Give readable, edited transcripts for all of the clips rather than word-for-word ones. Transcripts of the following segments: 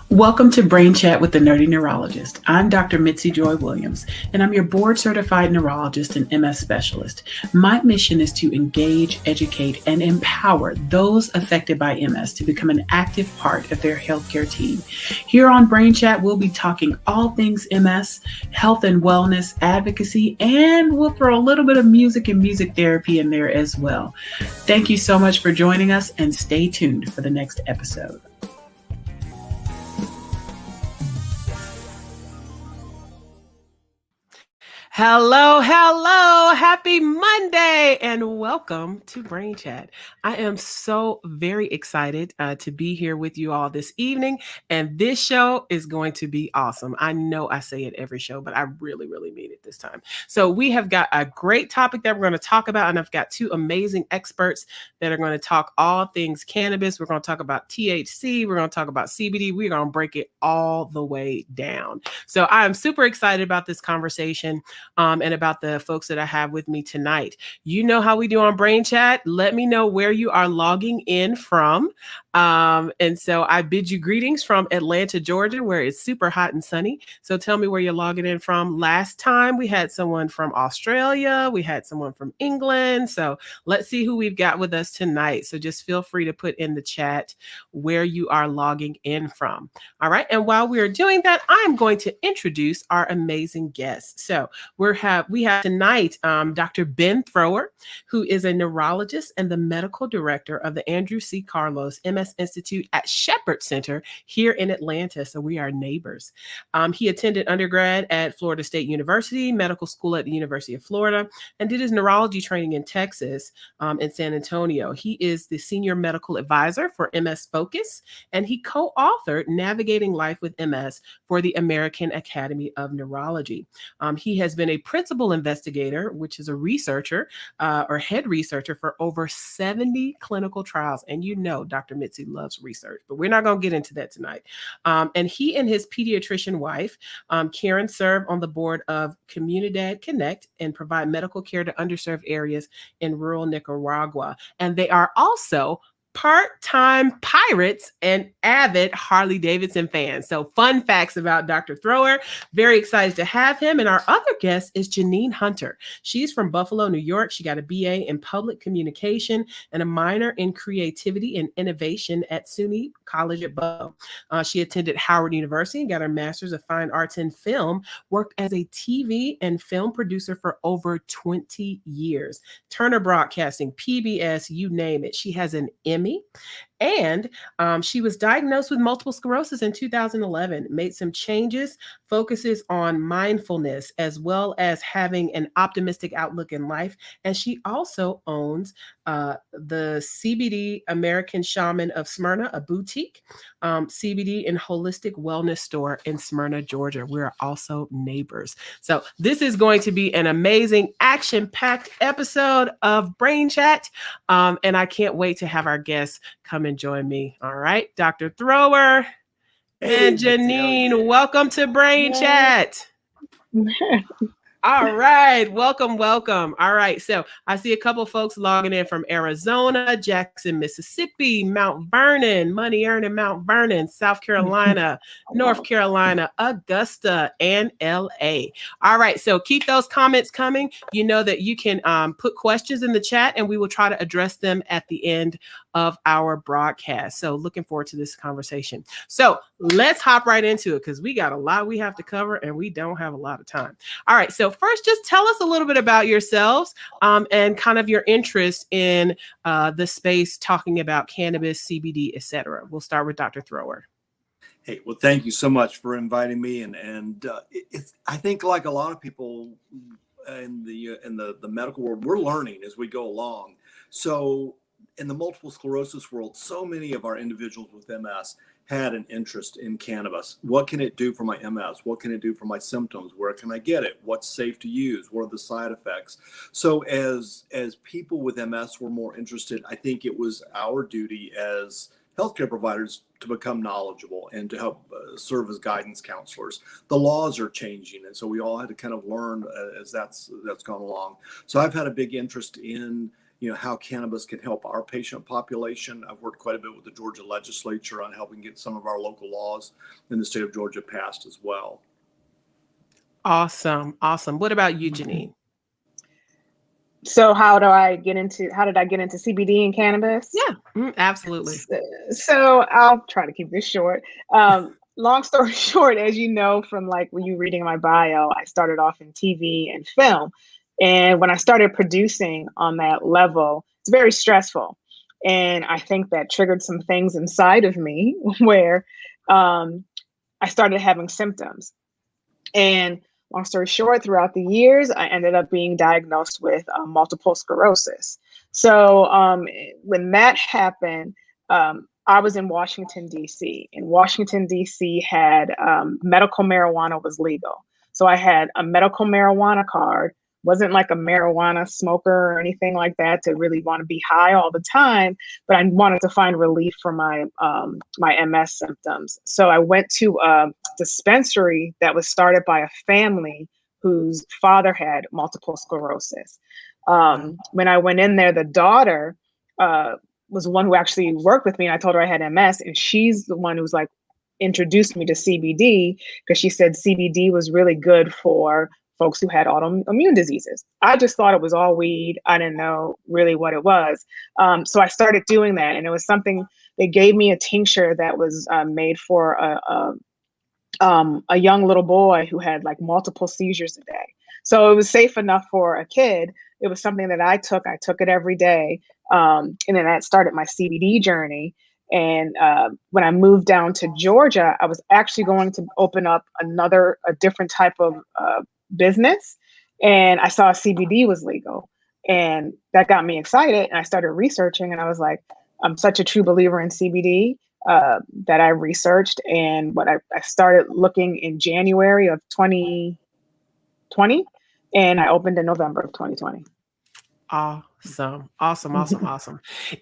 Welcome to Brain Chat with the Nerdy Neurologist. I'm Dr. Mitzi Joy Williams, and I'm your board-certified neurologist and MS specialist. My mission is to engage, educate, and empower those affected by MS to become an active part of their healthcare team. Here on Brain Chat, we'll be talking all things MS, health and wellness, advocacy, and we'll throw a little bit of music and music therapy in there as well. Thank you so much for joining us, and stay tuned for the next episode. Hello, happy Monday, and welcome to Brain Chat. I am so very excited to be here with you all this evening, and this show is going to be awesome. I know I say it every show, but I really mean it this time. So we have got a great topic that we're going to talk about, and I've got two amazing experts that are going to talk all things cannabis. We're going to talk about THC, we're going to talk about CBD, we're going to break it all the way down. So I am super excited about this conversation. And about the folks that I have with me tonight. You know how we do on Brain Chat. Let me know where you are logging in from. And so I bid you greetings from Atlanta, Georgia, where it's super hot and sunny. So tell me where you're logging in from. Last time we had someone from Australia. We had someone from England. So let's see who we've got with us tonight. So just feel free to put in the chat where you are logging in from. All right. And while we are doing that, I'm going to introduce our amazing guests. So we have tonight Dr. Ben Thrower, who is a neurologist and the medical director of the Andrew C. Carlos MS Institute at Shepherd Center here in Atlanta. So we are neighbors. He attended undergrad at Florida State University, medical school at the University of Florida, and did his neurology training in Texas in San Antonio. He is the senior medical advisor for MS Focus, and he co-authored Navigating Life with MS for the American Academy of Neurology. He has been a principal investigator, which is a researcher or head researcher for over 70 clinical trials. And you know, Dr. Mitzi loves research, but we're not going to get into that tonight. And he and his pediatrician wife, Karen, serve on the board of Comunidad Connect and provide medical care to underserved areas in rural Nicaragua. And they are also part-time pirates and avid Harley Davidson fans. So fun facts about Dr. Thrower. Very excited to have him. And our other guest is Jeanine Hunter. She's from Buffalo, New York. She got a BA in public communication and a minor in creativity and innovation at SUNY College at Buffalo. She attended Howard University and got her master's of fine arts in film, worked as a TV and film producer for over 20 years. Turner Broadcasting, PBS, you name it. She has an Emmy. And she was diagnosed with multiple sclerosis in 2011, made some changes, focuses on mindfulness as well as having an optimistic outlook in life. And she also owns the CBD American Shaman of Smyrna, a boutique CBD and holistic wellness store in Smyrna, Georgia. We're also neighbors. So this is going to be an amazing action-packed episode of Brain Chat. And I can't wait to have our guests come and join me. All right, Dr. Thrower and Jeanine, welcome to Brain Chat. All right. Welcome. All right. So I see a couple folks logging in from Arizona, Jackson, Mississippi, Mount Vernon, Money Earning Mount Vernon, South Carolina, North Carolina, Augusta, and LA. All right. So keep those comments coming. You know that you can put questions in the chat and we will try to address them at the end of our broadcast. So looking forward to this conversation. So let's hop right into it because we got a lot we have to cover and we don't have a lot of time. All right. So first, just tell us a little bit about yourselves and kind of your interest in the space talking about cannabis, CBD, etc. We'll start with Dr. Thrower. Hey, well, thank you so much for inviting me. And I think like a lot of people in the medical world, we're learning as we go along. So in the multiple sclerosis world, so many of our individuals with MS had an interest in cannabis. What can it do for my MS? What can it do for my symptoms? Where can I get it? What's safe to use? What are the side effects? So as people with MS were more interested, I think it was our duty as healthcare providers to become knowledgeable and to help serve as guidance counselors. The laws are changing, and so we all had to kind of learn as that's gone along. So I've had a big interest in how cannabis can help our patient population. I've worked quite a bit with the Georgia legislature on helping get some of our local laws in the state of Georgia passed as well. Awesome. Awesome. What about you, Jeanine? So how did I get into CBD and cannabis? Yeah, absolutely. So I'll try to keep this short. Long story short, as you know from like when you reading my bio, I started off in TV and film. And when I started producing on that level, it's very stressful. And I think that triggered some things inside of me where I started having symptoms. And long story short, throughout the years, I ended up being diagnosed with multiple sclerosis. So when that happened, I was in Washington, D.C. And Washington, D.C. had medical marijuana was legal. So I had a medical marijuana card, wasn't like a marijuana smoker or anything like that to really want to be high all the time, but I wanted to find relief for my my MS symptoms. So I went to a dispensary that was started by a family whose father had multiple sclerosis. When I went in there, the daughter was one who actually worked with me, and I told her I had MS, and she's the one who's like introduced me to CBD because she said CBD was really good for folks who had autoimmune diseases. I just thought it was all weed. I didn't know really what it was. So I started doing that, and it was something they gave me a tincture that was made for a young little boy who had like multiple seizures a day. So it was safe enough for a kid. It was something that I took. I took it every day. And then that started my CBD journey. And when I moved down to Georgia, I was actually going to open up a different type of business. And I saw CBD was legal. And that got me excited. And I started researching, and I was like, I'm such a true believer in CBD that I researched. And I started looking in January of 2020, and I opened in November of 2020. Awesome.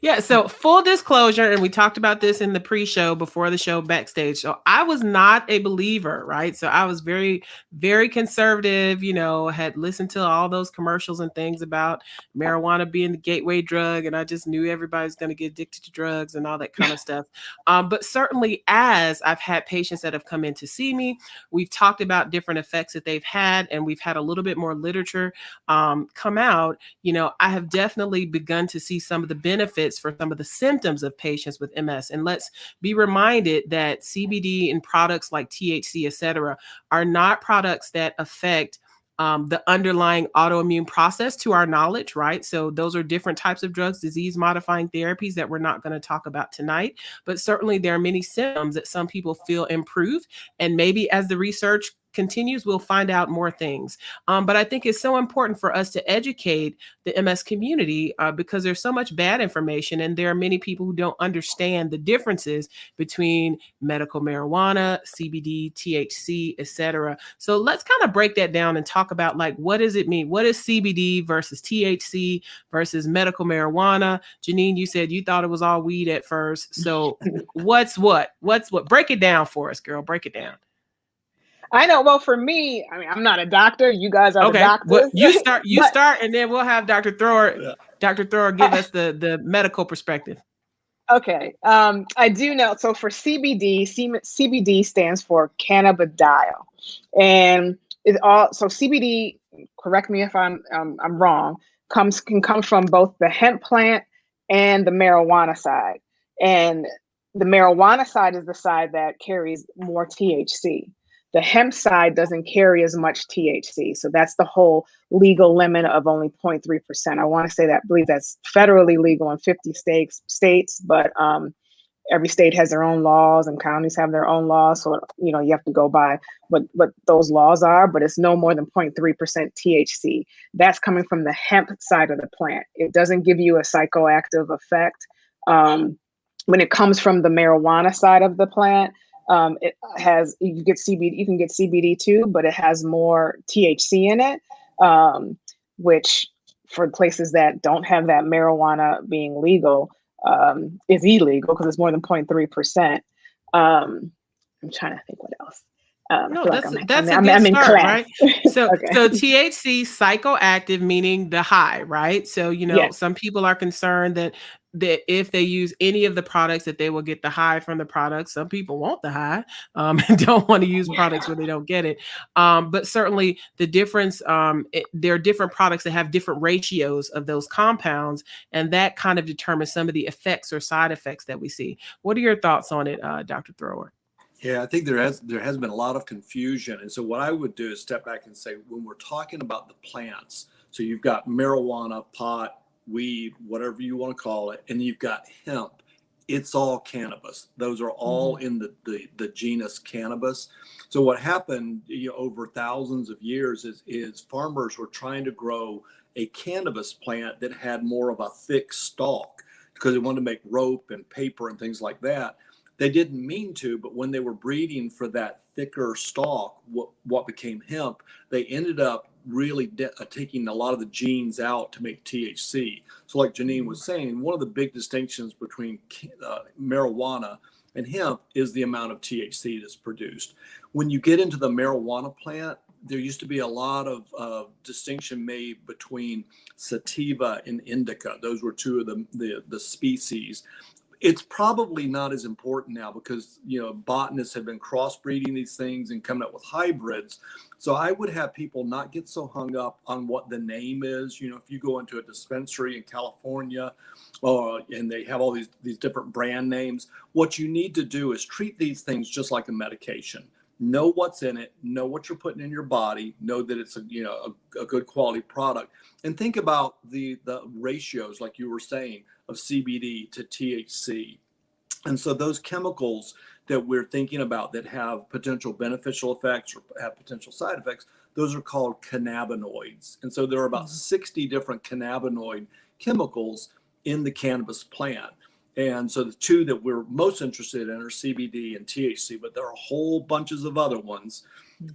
Yeah. So full disclosure, and we talked about this in the pre-show before the show backstage. So I was not a believer, right? So I was very, very conservative, had listened to all those commercials and things about marijuana being the gateway drug. And I just knew everybody's going to get addicted to drugs and all that kind of stuff. But certainly as I've had patients that have come in to see me, we've talked about different effects that they've had, and we've had a little bit more literature come out. I have definitely begun to see some of the benefits for some of the symptoms of patients with MS. And let's be reminded that CBD and products like THC, et cetera, are not products that affect the underlying autoimmune process to our knowledge, right? So those are different types of drugs, disease modifying therapies that we're not going to talk about tonight. But certainly there are many symptoms that some people feel improve. And maybe as the research continues, we'll find out more things. But I think it's so important for us to educate the MS community because there's so much bad information, and there are many people who don't understand the differences between medical marijuana, CBD, THC, etc. So let's kind of break that down and talk about like, what does it mean? What is CBD versus THC versus medical marijuana? Jeanine, you said you thought it was all weed at first. So what's what? Break it down for us, girl. Break it down. I know. Well, for me, I mean, I'm not a doctor. You guys are the doctors. Well, you start, and then we'll have Dr. Thrower. Yeah. Dr. Thrower, give us the medical perspective. Okay. I do know. So for CBD stands for cannabidiol, and so CBD. Correct me if I'm wrong. Can come from both the hemp plant and the marijuana side, and the marijuana side is the side that carries more THC. The hemp side doesn't carry as much THC. So that's the whole legal limit of only 0.3%. I want to say that, I believe that's federally legal in 50 states, but every state has their own laws and counties have their own laws. So, you have to go by what those laws are, but it's no more than 0.3% THC. That's coming from the hemp side of the plant. It doesn't give you a psychoactive effect. When it comes from the marijuana side of the plant, you can get CBD too, but it has more THC in it, which for places that don't have that marijuana being legal, is illegal because it's more than 0.3%. I'm trying to think what else. I No, feel like that's a good I'm in start, class. right? So Okay. so THC psychoactive, meaning the high, right? So, Yes. some people are concerned that if they use any of the products that they will get the high from the product. Some people want the high, and don't want to use products where they don't get it. But certainly the difference, there are different products that have different ratios of those compounds, and that kind of determines some of the effects or side effects that we see. What are your thoughts on it, Dr. Thrower? Yeah, I think there has been a lot of confusion. And so what I would do is step back and say, when we're talking about the plants, so you've got marijuana, pot, weed, whatever you want to call it, and you've got hemp. It's all cannabis. Those are all in the genus cannabis. So what happened, over thousands of years is farmers were trying to grow a cannabis plant that had more of a thick stalk because they wanted to make rope and paper and things like that. They didn't mean to, but when they were breeding for that thicker stalk, what became hemp, they ended up really taking a lot of the genes out to make THC. So like Jeanine was saying, one of the big distinctions between marijuana and hemp is the amount of THC that's produced. When you get into the marijuana plant, there used to be a lot of distinction made between sativa and indica. Those were two of the species. It's probably not as important now because botanists have been crossbreeding these things and coming up with hybrids. So I would have people not get so hung up on what the name is. If you go into a dispensary in California, and they have all these different brand names, what you need to do is treat these things just like a medication. Know what's in it, know what you're putting in your body, know that it's a good quality product, and think about the ratios, like you were saying, of CBD to THC. And so those chemicals that we're thinking about that have potential beneficial effects or have potential side effects, those are called cannabinoids. And so there are about 60 different cannabinoid chemicals in the cannabis plant. And so the two that we're most interested in are CBD and THC, but there are whole bunches of other ones.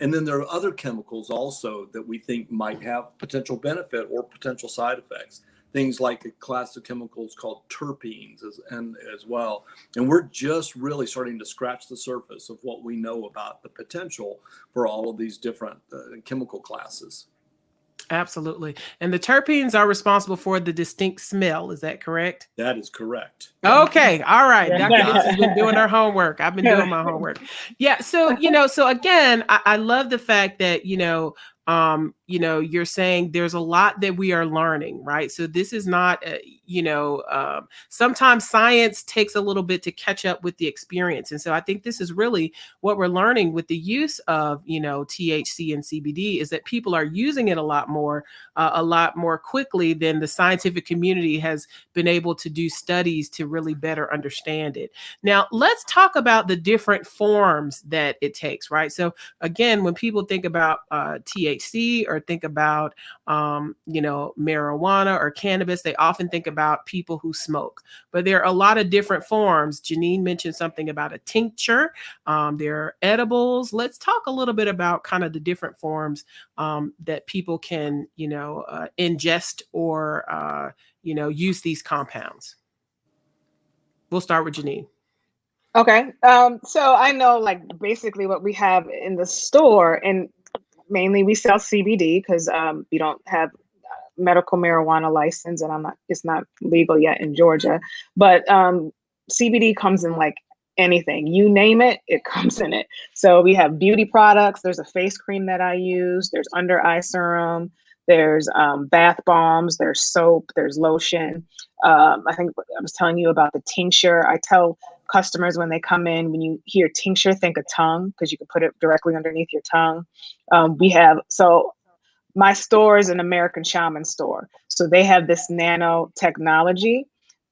And then there are other chemicals also that we think might have potential benefit or potential side effects. Things like a class of chemicals called terpenes as well. And we're just really starting to scratch the surface of what we know about the potential for all of these different chemical classes. Absolutely. And the terpenes are responsible for the distinct smell. Is that correct? That is correct. Okay. All right. Dr. got Mitzi's it. been doing her homework. I've been doing my homework. Yeah. So, so again, I love the fact that, you're saying there's a lot that we are learning, right? So this is not, sometimes science takes a little bit to catch up with the experience. And so I think this is really what we're learning with the use of, THC and CBD is that people are using it a lot more quickly than the scientific community has been able to do studies to really better understand it. Now, let's talk about the different forms that it takes, right? So again, when people think about THC or think about, marijuana or cannabis, they often think about people who smoke. But there are a lot of different forms. Jeanine mentioned something about a tincture. There are edibles. Let's talk a little bit about kind of the different forms that people can, ingest or, use these compounds. We'll start with Jeanine. Okay. So I know like basically what we have in the store, and mainly we sell CBD because we don't have medical marijuana license, and it's not legal yet in Georgia. But CBD comes in like anything. You name it, it comes in it. So we have beauty products. There's a face cream that I use. There's under eye serum. There's bath bombs. There's soap. There's lotion. I think I was telling you about the tincture. I tell customers when they come in, when you hear tincture, think of tongue because you can put it directly underneath your tongue. My store is an American Shaman store. So they have this nanotechnology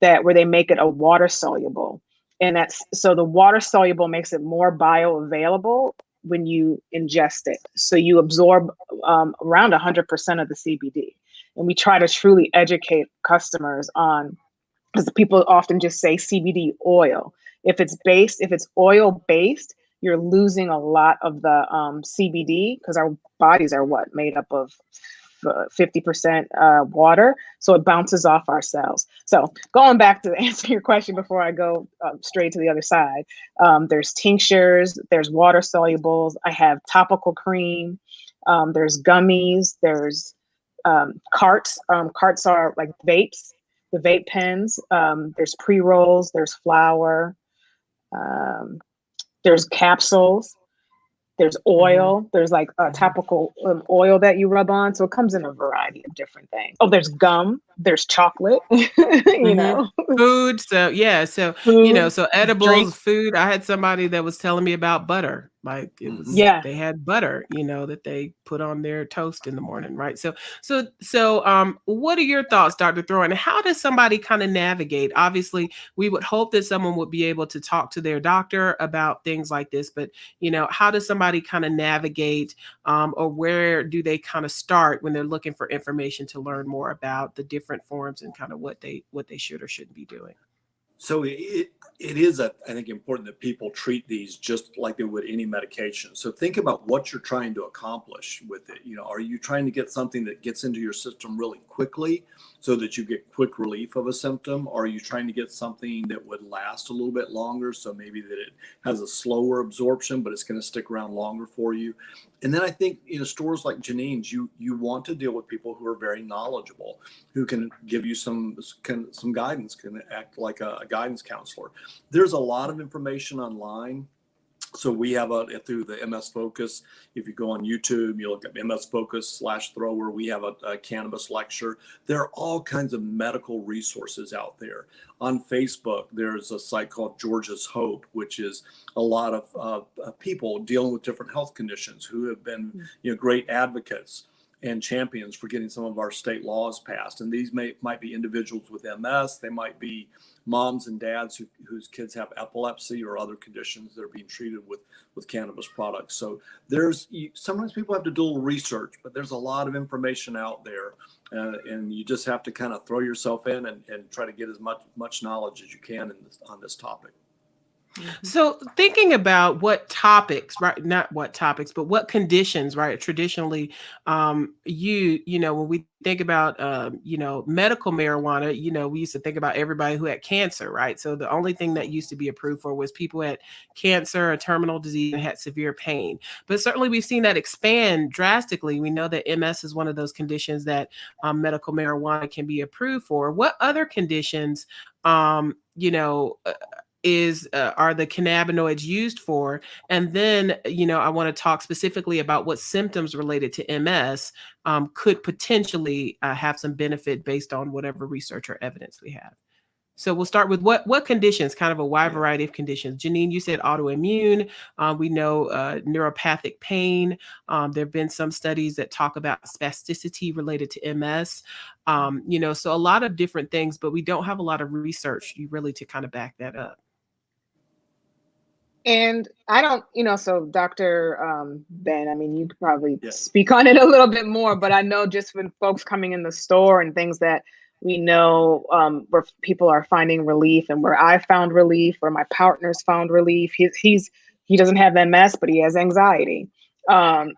where they make it a water soluble. And so the water soluble makes it more bioavailable when you ingest it. So you absorb around 100% of the CBD. And we try to truly educate customers on, because people often just say CBD oil. If it's oil based, you're losing a lot of the CBD because our bodies are made up of 50% water, so it bounces off our cells. So going back to answer your question before I go straight to the other side, there's tinctures, there's water solubles. I have topical cream. There's gummies. There's carts. Carts are like vapes, the vape pens. There's pre-rolls. There's flour. There's capsules. There's oil. There's like a topical oil that you rub on. So it comes in a variety of different things. Oh, there's gum. There's chocolate. You know, food. So yeah. So food, so edibles, drink. food. I had somebody that was telling me about butter. Like it was, they had butter, that they put on their toast in the morning, right? So what are your thoughts, Dr. Thorne? How does somebody kind of navigate? Obviously, we would hope that someone would be able to talk to their doctor about things like this, but how does somebody kind of navigate, or where do they kind of start when they're looking for information to learn more about the different forms and kind of what they should or shouldn't be doing? So it is, I think, important that people treat these just like they would any medication. So think about what you're trying to accomplish with it. Are you trying to get something that gets into your system really quickly so that you get quick relief of a symptom? Or are you trying to get something that would last a little bit longer? So maybe that it has a slower absorption, but it's going to stick around longer for you. And then I think, stores like Jeanine's, you want to deal with people who are very knowledgeable, who can give you some guidance, can act like a guidance counselor. There's a lot of information online. So we have through the MS Focus. If you go on YouTube, you look at MS Focus /Thrower. We have a cannabis lecture. There are all kinds of medical resources out there. On Facebook, there's a site called Georgia's Hope, which is a lot of people dealing with different health conditions who have been great advocates and champions for getting some of our state laws passed. And these might be individuals with MS. They might be moms and dads whose kids have epilepsy or other conditions that are being treated with cannabis products. So sometimes people have to do a little research, but there's a lot of information out there, and you just have to kind of throw yourself in and try to get as much knowledge as you can on this topic. So thinking about what topics, right? Not what topics, but what conditions, right? Traditionally, when we think about, medical marijuana, we used to think about everybody who had cancer, right? So the only thing that used to be approved for was people who had cancer, a terminal disease, and had severe pain. But certainly we've seen that expand drastically. We know that MS is one of those conditions that medical marijuana can be approved for. What other conditions, are the cannabinoids used for? And then, I want to talk specifically about what symptoms related to MS could potentially have some benefit based on whatever research or evidence we have. So we'll start with what conditions, kind of a wide variety of conditions. Jeanine, you said autoimmune. We know neuropathic pain. There have been some studies that talk about spasticity related to MS. So a lot of different things, but we don't have a lot of research really to kind of back that up. And I don't, so Dr. Ben, I mean, you could probably speak on it a little bit more, but I know just when folks coming in the store and things that we know where people are finding relief, and where I found relief, where my partner's found relief. He doesn't have MS, but he has anxiety.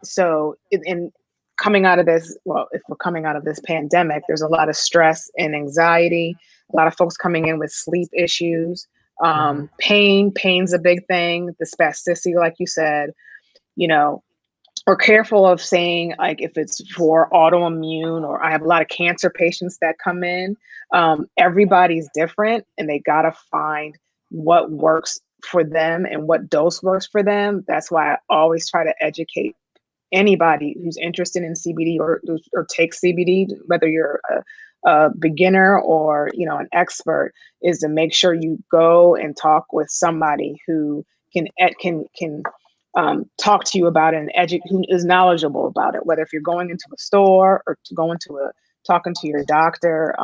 So in coming out of this, if we're coming out of this pandemic, there's a lot of stress and anxiety, a lot of folks coming in with sleep issues. Pain's a big thing. The spasticity, like you said, we're careful of saying, like, if it's for autoimmune, or I have a lot of cancer patients that come in. Everybody's different, and they got to find what works for them and what dose works for them. That's why I always try to educate anybody who's interested in CBD or takes CBD, whether you're a beginner or an expert, is to make sure you go and talk with somebody who can talk to you about it, and who is knowledgeable about it. Whether if you're going into a store or talking to your doctor,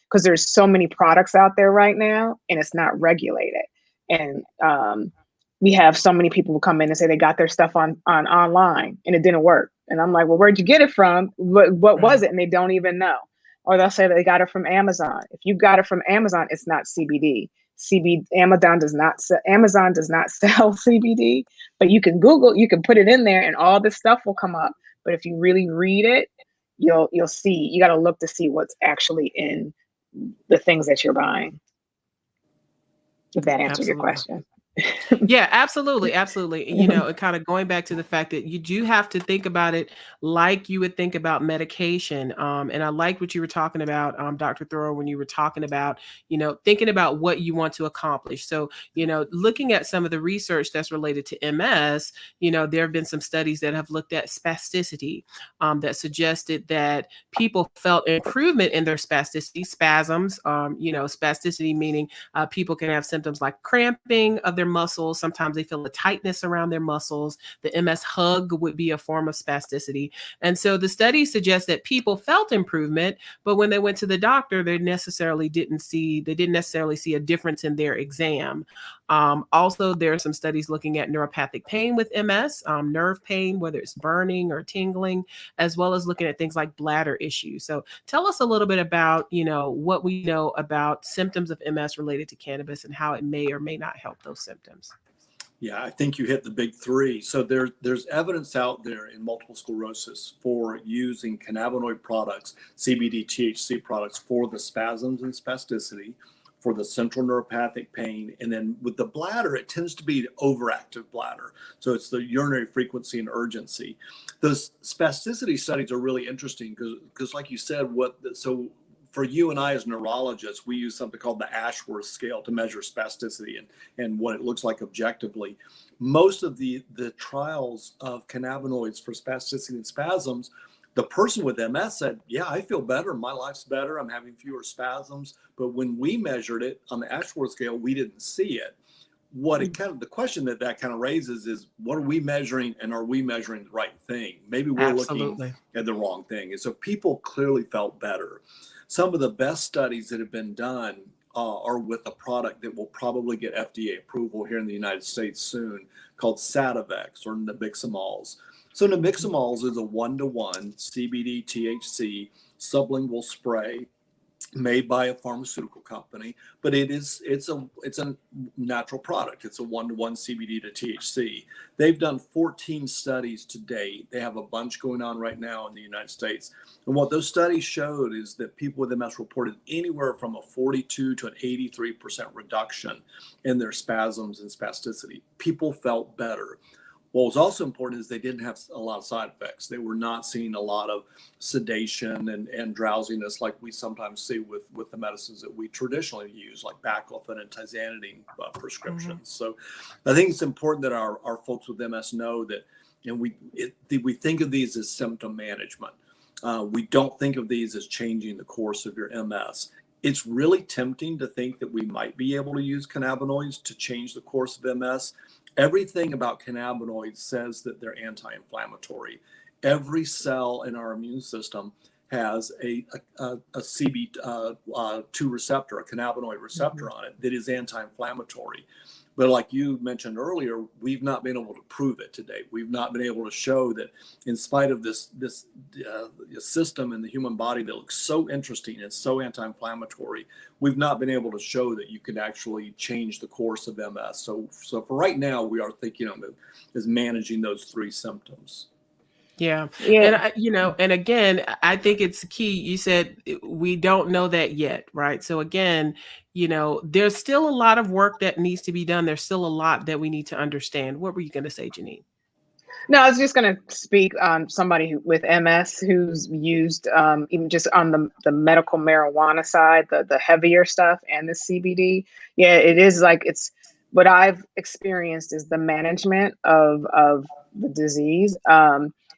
because there's so many products out there right now, and it's not regulated. And we have so many people who come in and say they got their stuff on online and it didn't work. And I'm like, well, where'd you get it from? What was it? And they don't even know. Or they'll say that they got it from Amazon. If you got it from Amazon, it's not CBD. Amazon does not sell CBD, but you can Google, you can put it in there and all this stuff will come up. But if you really read it, you'll see, you got to look to see what's actually in the things that you're buying. If that answered your Absolutely. question. Yeah, absolutely. Absolutely. And kind of going back to the fact that you do have to think about it like you would think about medication. And I like what you were talking about, Dr. Thoreau, when you were talking about, thinking about what you want to accomplish. So, looking at some of the research that's related to MS, there have been some studies that have looked at spasticity, that suggested that people felt improvement in their spasticity, spasms, spasticity meaning people can have symptoms like cramping of their muscles. Sometimes they feel a tightness around their muscles. The MS hug would be a form of spasticity. And so the studies suggest that people felt improvement, but when they went to the doctor, they didn't necessarily see a difference in their exam. Also, there are some studies looking at neuropathic pain with MS, nerve pain, whether it's burning or tingling, as well as looking at things like bladder issues. So tell us a little bit about, what we know about symptoms of MS related to cannabis and how it may or may not help those symptoms. Yeah, I think you hit the big three. So there's evidence out there in multiple sclerosis for using cannabinoid products, CBD, THC products for the spasms and spasticity, for the central neuropathic pain. And then with the bladder, it tends to be the overactive bladder. So it's the urinary frequency and urgency. Those spasticity studies are really interesting because like you said, for you and I as neurologists, we use something called the Ashworth scale to measure spasticity and what it looks like objectively. Most of the trials of cannabinoids for spasticity and spasms, the person with MS said, yeah, I feel better. My life's better. I'm having fewer spasms. But when we measured it on the Ashworth scale, we didn't see it. The question that kind of raises is, what are we measuring, and are we measuring the right thing? Maybe we're looking at the wrong thing. And so people clearly felt better. Some of the best studies that have been done are with a product that will probably get FDA approval here in the United States soon, called Sativex or nabiximols. So nabiximols is a 1-to-1 CBD THC sublingual spray made by a pharmaceutical company, but it's a natural product. It's a 1-to-1 CBD to THC. They've done 14 studies to date. They have a bunch going on right now in the United States. And what those studies showed is that people with MS reported anywhere from a 42 to an 83% reduction in their spasms and spasticity. People felt better. What was also important is they didn't have a lot of side effects. They were not seeing a lot of sedation and drowsiness like we sometimes see with the medicines that we traditionally use, like baclofen and tizanidine prescriptions. Mm-hmm. So I think it's important that our folks with MS know that, we think of these as symptom management. We don't think of these as changing the course of your MS. It's really tempting to think that we might be able to use cannabinoids to change the course of MS. Everything about cannabinoids says that they're anti-inflammatory. Every cell in our immune system has a CB2 receptor, a cannabinoid receptor on it that is anti-inflammatory. But like you mentioned earlier, we've not been able to prove it to date. We've not been able to show that, in spite of this system in the human body that looks so interesting and so anti-inflammatory, we've not been able to show that you can actually change the course of MS. So for right now, we are thinking of it as managing those three symptoms. Yeah. And again, I think it's key. You said we don't know that yet, right? So again, there's still a lot of work that needs to be done. There's still a lot that we need to understand. What were you going to say, Jeanine? No, I was just going to speak on somebody with MS who's used even just on the medical marijuana side, the heavier stuff and the CBD. Yeah, it is it's what I've experienced is the management of the disease.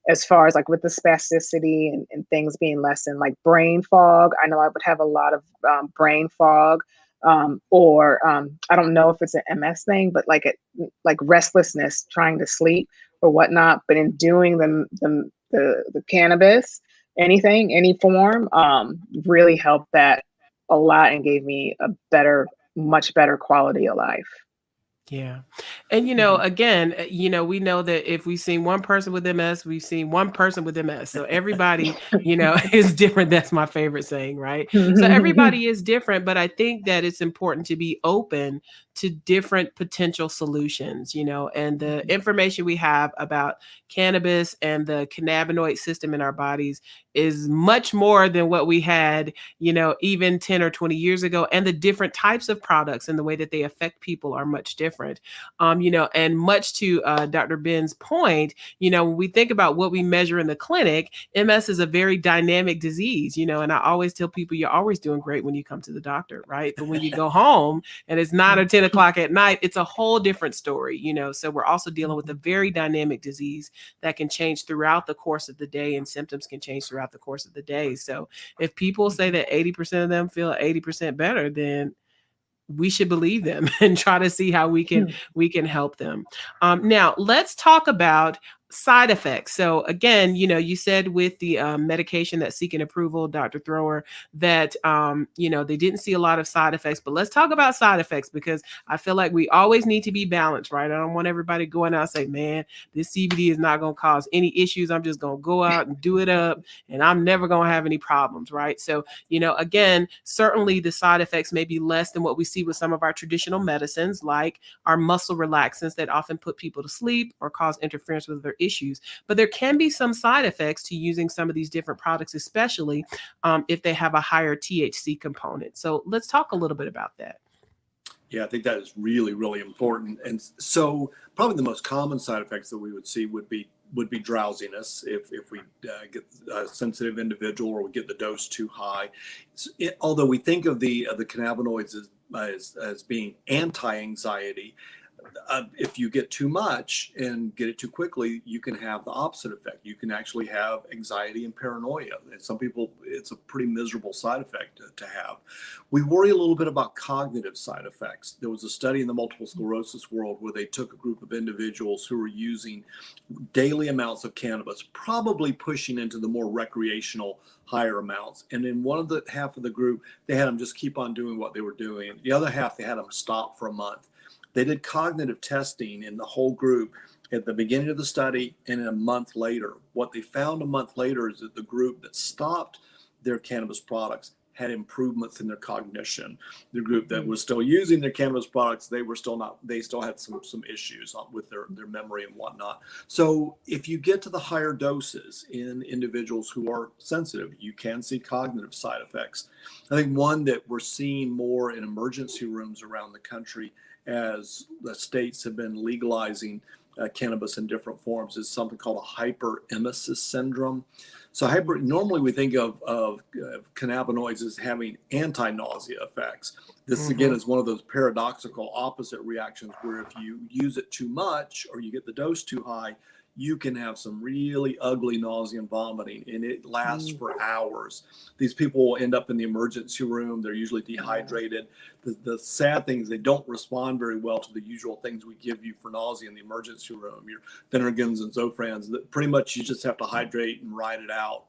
As far as with the spasticity and things being lessened, like brain fog. I know I would have a lot of brain fog, or I don't know if it's an MS thing, but like restlessness, trying to sleep or whatnot. But in doing the cannabis, any form, really helped that a lot and gave me a much better quality of life. Yeah. And, again, we know that if we've seen one person with MS, we've seen one person with MS. So everybody, is different. That's my favorite saying, right? So everybody is different, but I think that it's important to be open to different potential solutions, and the information we have about cannabis and the cannabinoid system in our bodies is much more than what we had, even 10 or 20 years ago. And the different types of products and the way that they affect people are much different. And much to Dr. Ben's point, when we think about what we measure in the clinic, MS is a very dynamic disease, and I always tell people you're always doing great when you come to the doctor, right? But when you go home and it's 9 or 10 o'clock at night, it's a whole different story, So we're also dealing with a very dynamic disease that can change throughout the course of the day, and symptoms can change throughout the course of the day. So if people say that 80% of them feel 80% better, then we should believe them and try to see how we can help them. Now let's talk about side effects. So again, you said with the medication that's seeking approval, Dr. Thrower, that they didn't see a lot of side effects. But let's talk about side effects, because I feel like we always need to be balanced, right? I don't want everybody going out and say, man, this CBD is not going to cause any issues. I'm just going to go out and do it up, and I'm never going to have any problems, right? So, again, certainly the side effects may be less than what we see with some of our traditional medicines, like our muscle relaxants that often put people to sleep or cause interference with their issues. But there can be some side effects to using some of these different products, especially if they have a higher THC component. So let's talk a little bit about that. Yeah, I think that is really, really important. And so probably the most common side effects that we would see would be drowsiness if we get a sensitive individual, or we get the dose too high. Although we think of the cannabinoids as being anti-anxiety, if you get too much and get it too quickly, you can have the opposite effect. You can actually have anxiety and paranoia. And some people, it's a pretty miserable side effect to have. We worry a little bit about cognitive side effects. There was a study in the multiple sclerosis world where they took a group of individuals who were using daily amounts of cannabis, probably pushing into the more recreational higher amounts. And in one of the half of the group, they had them just keep on doing what they were doing. The other half, they had them stop for a month. They did cognitive testing in the whole group at the beginning of the study and a month later. What they found a month later is that the group that stopped their cannabis products had improvements in their cognition. The group that was still using their cannabis products, they still had some issues with their memory and whatnot. So if you get to the higher doses in individuals who are sensitive, you can see cognitive side effects. I think one that we're seeing more in emergency rooms around the country as the states have been legalizing cannabis in different forms is something called a hyperemesis syndrome. So normally we think of cannabinoids as having anti-nausea effects. This again is one of those paradoxical opposite reactions where if you use it too much or you get the dose too high, you can have some really ugly nausea and vomiting, and it lasts for hours. These people will end up in the emergency room. They're usually dehydrated. The sad thing is they don't respond very well to the usual things we give you for nausea in the emergency room, your Phenergans and Zofrans. That pretty much you just have to hydrate and ride it out.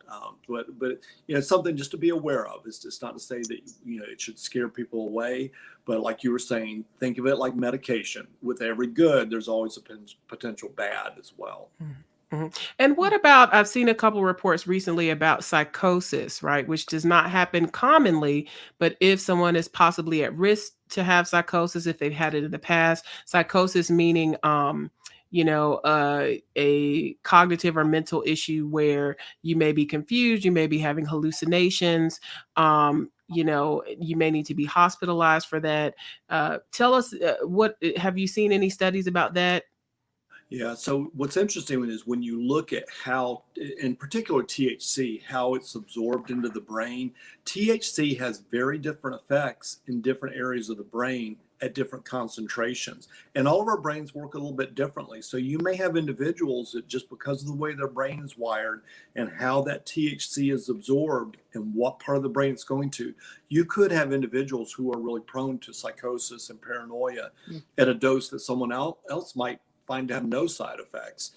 But it's something just to be aware of. It's just not to say that it should scare people away. But like you were saying, think of it like medication. With every good, there's always a potential bad as well. Mm-hmm. And what about, I've seen a couple reports recently about psychosis, right? Which does not happen commonly, but if someone is possibly at risk to have psychosis, if they've had it in the past, psychosis meaning, a cognitive or mental issue where you may be confused, you may be having hallucinations, you may need to be hospitalized for that. Tell us, what have you seen any studies about that? Yeah. So what's interesting is when you look at how, in particular THC, how it's absorbed into the brain, THC has very different effects in different areas of the brain at different concentrations. And all of our brains work a little bit differently. So you may have individuals that just because of the way their brain is wired and how that THC is absorbed and what part of the brain it's going to, you could have individuals who are really prone to psychosis and paranoia at a dose that someone else might find to have no side effects.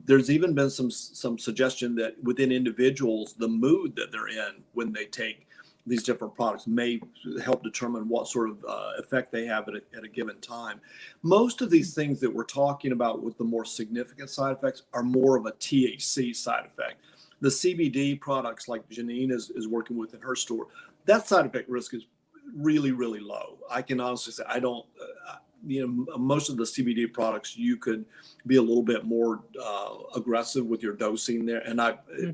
There's even been some suggestion that within individuals, the mood that they're in when they take these different products may help determine what sort of effect they have at a given time. Most of these things that we're talking about with the more significant side effects are more of a THC side effect. The CBD products like Jeanine is working with in her store, that side effect risk is really, really low. I can honestly say most of the CBD products, you could be a little bit more aggressive with your dosing there. And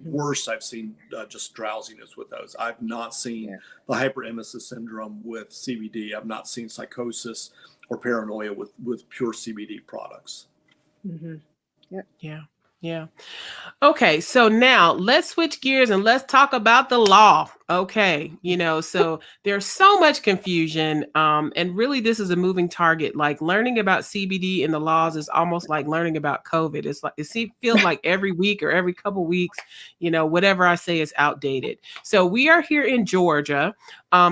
worse, I've seen just drowsiness with those. I've not seen the hyperemesis syndrome with CBD. I've not seen psychosis or paranoia with pure CBD products. Mm-hmm. Yep. Yeah. Okay, so now let's switch gears and let's talk about the law. Okay, so there's so much confusion, and really this is a moving target. Like learning about CBD and the laws is almost like learning about COVID. It's like feels like every week or every couple weeks, whatever I say is outdated. So we are here in Georgia.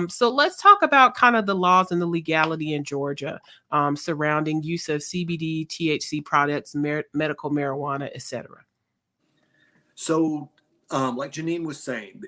So let's talk about kind of the laws and the legality in Georgia surrounding use of CBD, THC products, medical marijuana, etc. So, like Jeanine was saying,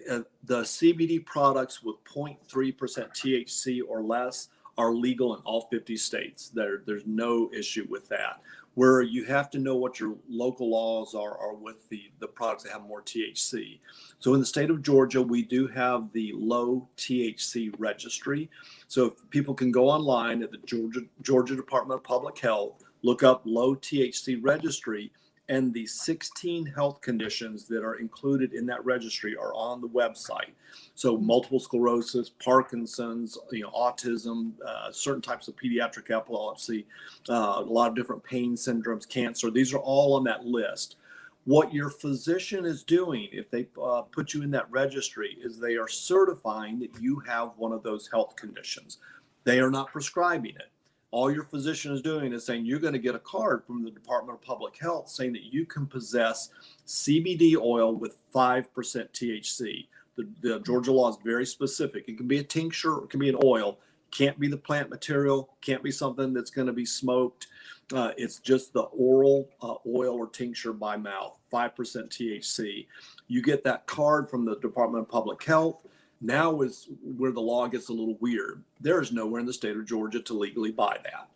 the CBD products with 0.3% THC or less are legal in all 50 states. There's no issue with that. Where you have to know what your local laws are with the products that have more THC. So in the state of Georgia, we do have the low THC registry. So if people can go online at the Georgia Department of Public Health, look up low THC registry, and the 16 health conditions that are included in that registry are on the website. So multiple sclerosis, Parkinson's, autism, certain types of pediatric epilepsy, a lot of different pain syndromes, cancer. These are all on that list. What your physician is doing, if they put you in that registry, is they are certifying that you have one of those health conditions. They are not prescribing it. All your physician is doing is saying you're going to get a card from the Department of Public Health saying that you can possess CBD oil with 5% THC. The Georgia law is very specific. It can be a tincture, it can be an oil. Can't be the plant material, can't be something that's going to be smoked. It's just the oral oil or tincture by mouth, 5% THC. You get that card from the Department of Public Health. Now is where the law gets a little weird. There is nowhere in the state of Georgia to legally buy that.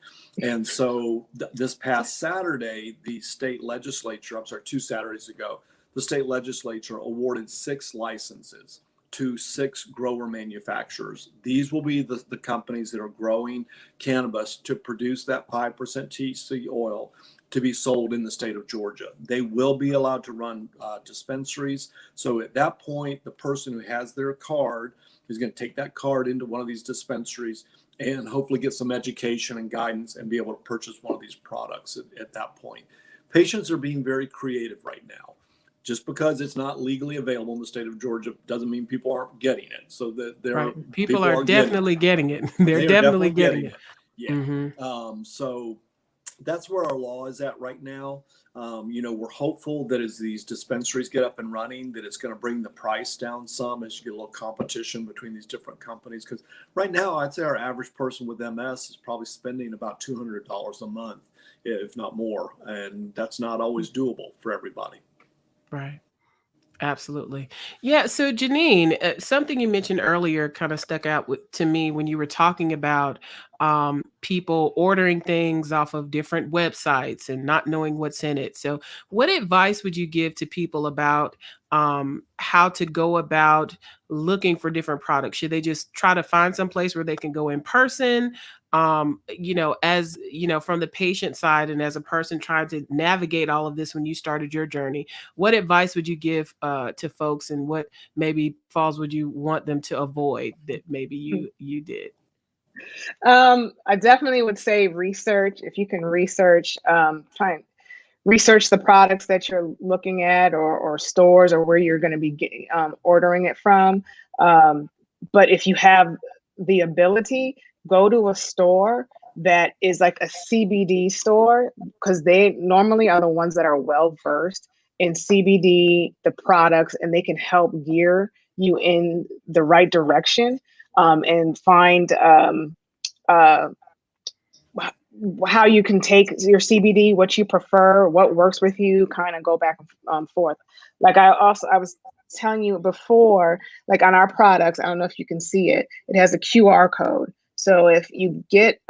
And so this past Saturday, the state legislature, 2 Saturdays ago, the state legislature awarded 6 licenses to 6 grower manufacturers. These will be the companies that are growing cannabis to produce that 5% THC oil to be sold in the state of Georgia. They will be allowed to run dispensaries. So at that point, the person who has their card is going to take that card into one of these dispensaries and hopefully get some education and guidance and be able to purchase one of these products at that point. Patients are being very creative right now. Just because it's not legally available in the state of Georgia doesn't mean people aren't getting it. So that people are definitely getting it. They're definitely getting it. Yeah. Mm-hmm. So that's where our law is at right now. We're hopeful that as these dispensaries get up and running, that it's going to bring the price down some as you get a little competition between these different companies. Because right now, I'd say our average person with MS is probably spending about $200 a month, if not more. And that's not always doable for everybody. Right. Absolutely. Yeah. So Jeanine, something you mentioned earlier kind of stuck out to me when you were talking about people ordering things off of different websites and not knowing what's in it. So what advice would you give to people about how to go about looking for different products? Should they just try to find some place where they can go in person? As from the patient side and as a person trying to navigate all of this when you started your journey, what advice would you give to folks, and what maybe falls would you want them to avoid that maybe you did? I definitely would say research. If you can research, try and research the products that you're looking at, or stores, or where you're going to be ordering it from. But if you have the ability, go to a store that is like a CBD store, because they normally are the ones that are well versed in CBD, the products, and they can help gear you in the right direction, and find how you can take your CBD, what you prefer, what works with you, kind of go back and forth. Like I was telling you before, like on our products, I don't know if you can see it, it has a QR code. So if you get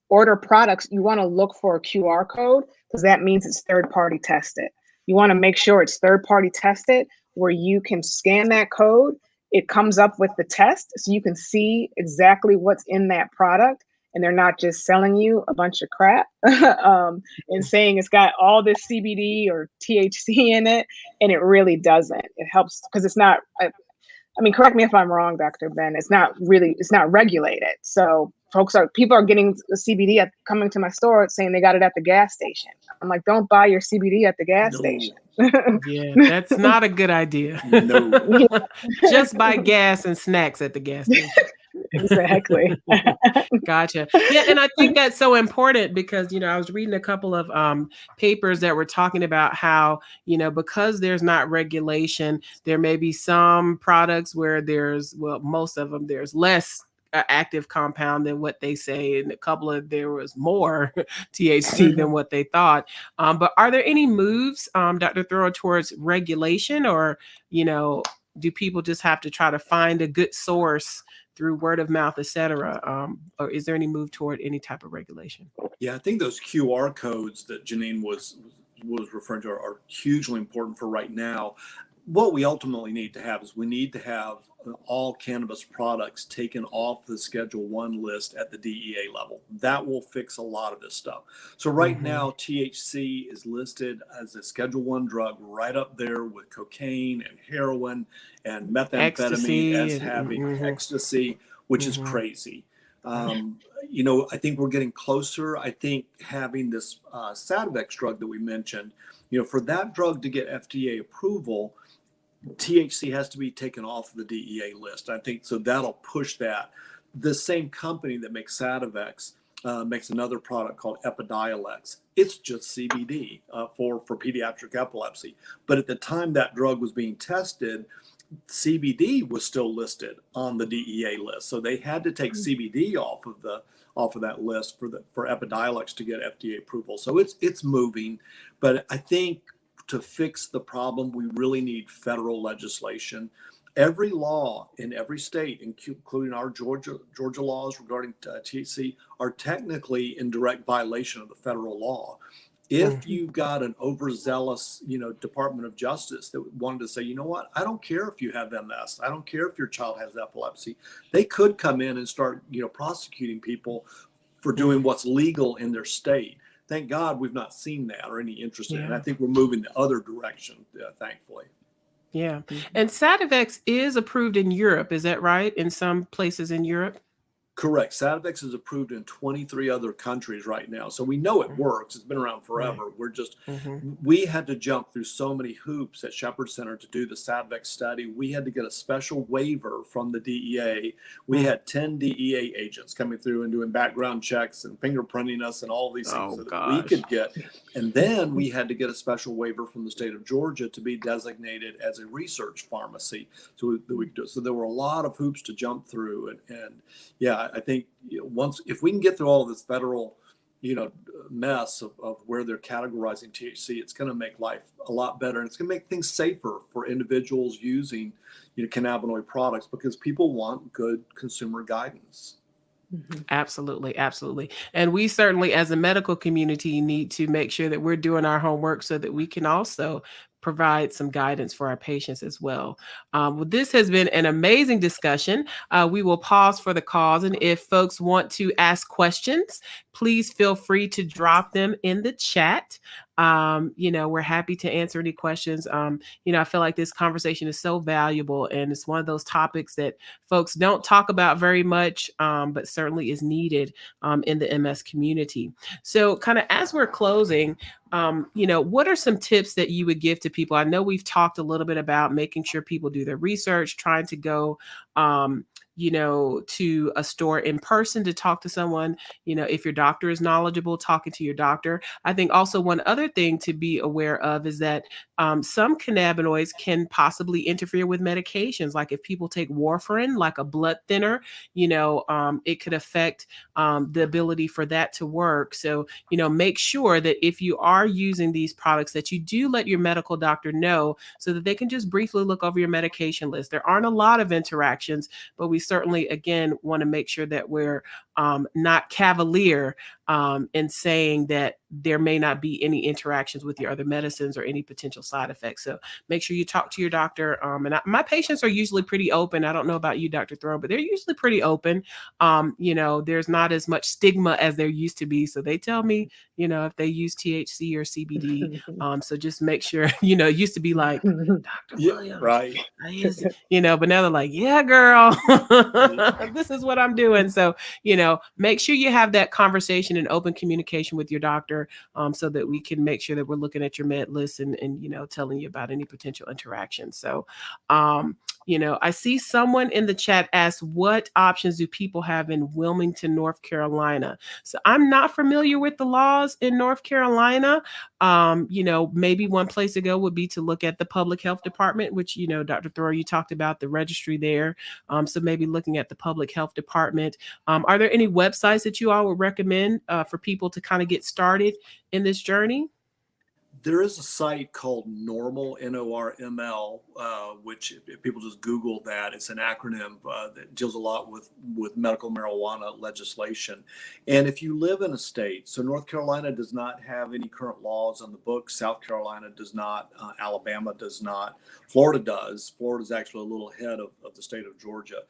order products, you want to look for a QR code, because that means it's third-party tested. You want to make sure it's third-party tested, where you can scan that code. It comes up with the test, so you can see exactly what's in that product, and they're not just selling you a bunch of crap and saying it's got all this CBD or THC in it, and it really doesn't. It helps because it's not. I mean, correct me if I'm wrong, Dr. Ben. It's not regulated. So people are getting the CBD coming to my store saying they got it at the gas station. I'm like, don't buy your CBD at the gas station. Yeah, that's not a good idea. No. Just buy gas and snacks at the gas station. Exactly. Gotcha. Yeah, and I think that's so important because, I was reading a couple of papers that were talking about how, because there's not regulation, there may be some products where most of them, there's less active compound than what they say, and a couple of there was more THC than what they thought. But are there any moves, Dr. Thorough, towards regulation, or, do people just have to try to find a good source through word of mouth, et cetera? Or is there any move toward any type of regulation? Yeah, I think those QR codes that Jeanine was referring to are hugely important for right now. What we ultimately need to have is we need to have all cannabis products taken off the Schedule 1 list at the DEA level. That will fix a lot of this stuff. So right now, THC is listed as a Schedule 1 drug right up there with cocaine and heroin and methamphetamine as having ecstasy, which is crazy. I think we're getting closer. I think having this Sativex drug that we mentioned, for that drug to get FDA approval, THC has to be taken off the DEA list. I think so that'll push that. The same company that makes Sativex makes another product called Epidiolex. It's just CBD for pediatric epilepsy. But at the time that drug was being tested, CBD was still listed on the DEA list. So they had to take CBD off of that list for Epidiolex to get FDA approval. So it's moving, but I think to fix the problem, we really need federal legislation. Every law in every state, including our Georgia laws regarding THC, are technically in direct violation of the federal law. If you've got an overzealous, Department of Justice that wanted to say, you know what, I don't care if you have MS, I don't care if your child has epilepsy, they could come in and start, prosecuting people for doing what's legal in their state. Thank God we've not seen that or any interest in it. And I think we're moving the other direction, thankfully. Yeah. And Sativex is approved in Europe. Is that right? In some places in Europe? Correct. Sativex is approved in 23 other countries right now. So we know it works. It's been around forever. We're just, we had to jump through so many hoops at Shepherd Center to do the Sativex study. We had to get a special waiver from the DEA. We had 10 DEA agents coming through and doing background checks and fingerprinting us and all these things that we could get. And then we had to get a special waiver from the state of Georgia to be designated as a research pharmacy. So there were a lot of hoops to jump through. And yeah, I think if we can get through all of this federal, mess of where they're categorizing THC, it's going to make life a lot better, and it's going to make things safer for individuals using, cannabinoid products, because people want good consumer guidance. Absolutely. Absolutely. And we certainly, as a medical community, need to make sure that we're doing our homework so that we can also provide some guidance for our patients as well. Well, this has been an amazing discussion. We will pause for the cause. And if folks want to ask questions, please feel free to drop them in the chat. We're happy to answer any questions. I feel like this conversation is so valuable, and it's one of those topics that folks don't talk about very much, but certainly is needed in the MS community. So kind of as we're closing, what are some tips that you would give to people? I know we've talked a little bit about making sure people do their research, trying to go, to a store in person to talk to someone, if your doctor is knowledgeable, talking to your doctor. I think also one other thing to be aware of is that some cannabinoids can possibly interfere with medications. Like if people take warfarin, like a blood thinner, it could affect the ability for that to work. So, make sure that if you are using these products, that you do let your medical doctor know so that they can just briefly look over your medication list. There aren't a lot of interactions, but we certainly, again, want to make sure that we're not cavalier in saying that there may not be any interactions with your other medicines or any potential side effects. So make sure you talk to your doctor. And my patients are usually pretty open. I don't know about you, Dr. Throne, but they're usually pretty open. There's not as much stigma as there used to be. So they tell me, if they use THC or CBD. So just make sure, it used to be like, Dr. Williams, right. I use it, but now they're like, yeah, girl, this is what I'm doing. So, make sure you have that conversation and open communication with your doctor, so that we can make sure that we're looking at your med list and telling you about any potential interactions. So, I see someone in the chat ask, what options do people have in Wilmington, North Carolina? So I'm not familiar with the laws in North Carolina. Maybe one place to go would be to look at the public health department, which, Dr. Thoreau, you talked about the registry there. So maybe looking at the public health department. Are there any websites that you all would recommend for people to kind of get started in this journey? There is a site called Normal, NORML, which if people just Google that, it's an acronym that deals a lot with medical marijuana legislation. And if you live in a state, so North Carolina does not have any current laws on the books, South Carolina does not, Alabama does not, Florida does. Florida is actually a little ahead of the state of Georgia.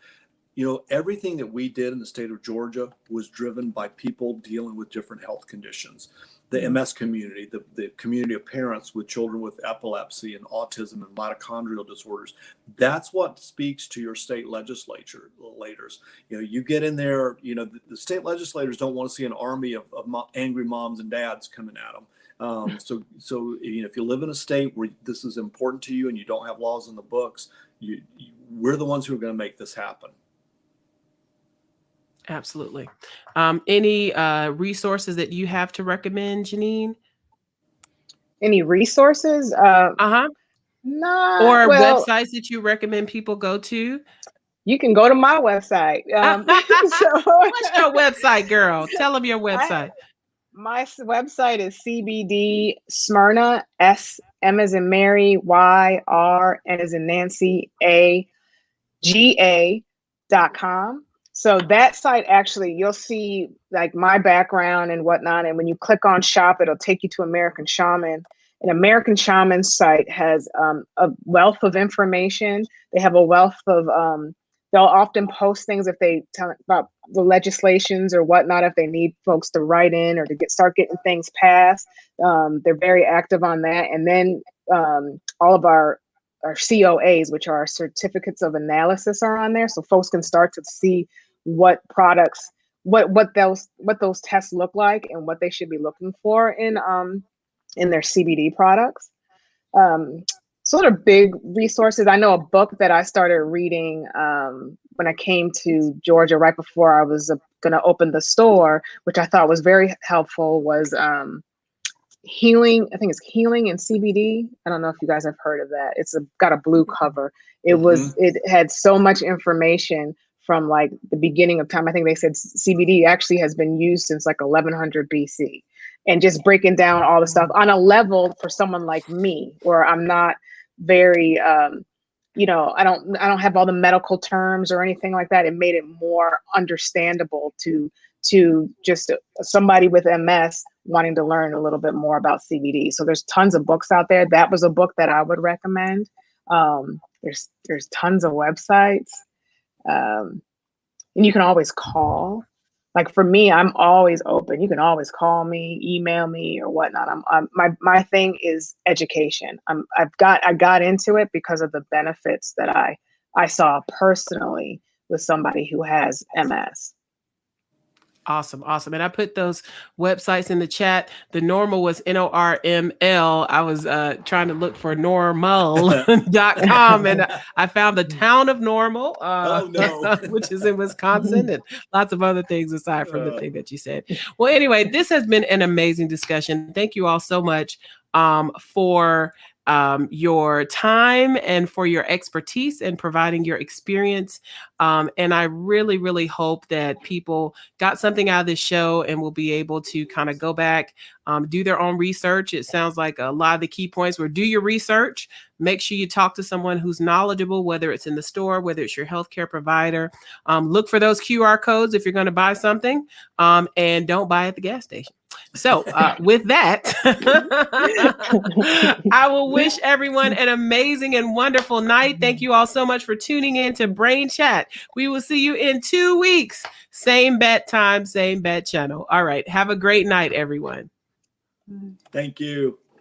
Everything that we did in the state of Georgia was driven by people dealing with different health conditions. The MS community, the community of parents with children with epilepsy and autism and mitochondrial disorders. That's what speaks to your state legislators. You get in there, the state legislators don't want to see an army of angry moms and dads coming at them. So if you live in a state where this is important to you and you don't have laws in the books, we're the ones who are going to make this happen. Absolutely. Any resources that you have to recommend, Jeanine? Any resources? Or well, websites that you recommend people go to? You can go to my website. What's your website, girl? Tell them your website. My website is CBD Smyrna, M as in Mary, Y, R, N as in Nancy, A, GA.com. So that site, actually, you'll see like my background and whatnot. And when you click on shop, it'll take you to American Shaman. And American Shaman's site has a wealth of information. They have a wealth of, they'll often post things if they tell about the legislations or whatnot, if they need folks to write in or to start getting things passed. They're very active on that. And then all of our COAs, which are our certificates of analysis, are on there. So folks can start to see what products, what those tests look like and what they should be looking for in their CBD products. Sort of big resources. I know a book that I started reading when I came to Georgia right before I was going to open the store, which I thought was very helpful, was Healing. I think it's Healing in CBD. I don't know if you guys have heard of that. It's got a blue cover. It had so much information from like the beginning of time. I think they said CBD actually has been used since like 1100 BC, and just breaking down all the stuff on a level for someone like me, where I'm not very, I don't have all the medical terms or anything like that. It made it more understandable to just somebody with MS wanting to learn a little bit more about CBD. So there's tons of books out there. That was a book that I would recommend. There's tons of websites. And you can always call. Like for me, I'm always open. You can always call me, email me, or whatnot. My thing is education. I got into it because of the benefits that I saw personally with somebody who has MS. Awesome. And I put those websites in the chat. The normal was NORML. I was trying to look for normal.com and I found the town of Normal, which is in Wisconsin, and lots of other things aside from the thing that you said. Well, anyway, this has been an amazing discussion. Thank you all so much for your time and for your expertise and providing your experience. And I really, really hope that people got something out of this show and will be able to kind of go back, do their own research. It sounds like a lot of the key points were do your research, make sure you talk to someone who's knowledgeable, whether it's in the store, whether it's your healthcare provider. Look for those QR codes if you're going to buy something, and don't buy at the gas station. So with that, I will wish everyone an amazing and wonderful night. Thank you all so much for tuning in to Brain Chat. We will see you in 2 weeks. Same bat time, same bat channel. All right. Have a great night, everyone. Thank you.